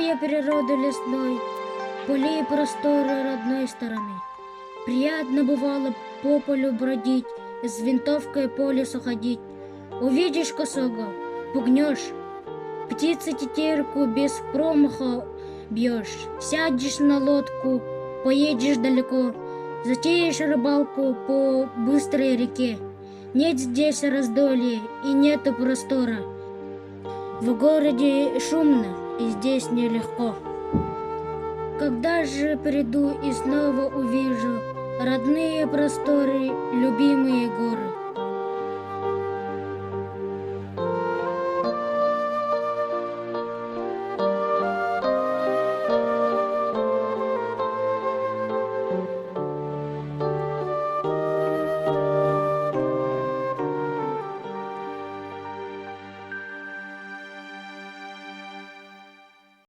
края природы лесной, полей просторы родной стороны. Приятно бывало по полю бродить, с винтовкой по лесу ходить. Увидишь косого, пугнешь, птицы тетерку без промаха бьешь. Сядешь на лодку, поедешь далеко, затеешь рыбалку по быстрой реке. Нет здесь раздолья и нету простора. В городе шумно и здесь нелегко. Когда же приду и снова увижу родные просторы, любимые горы?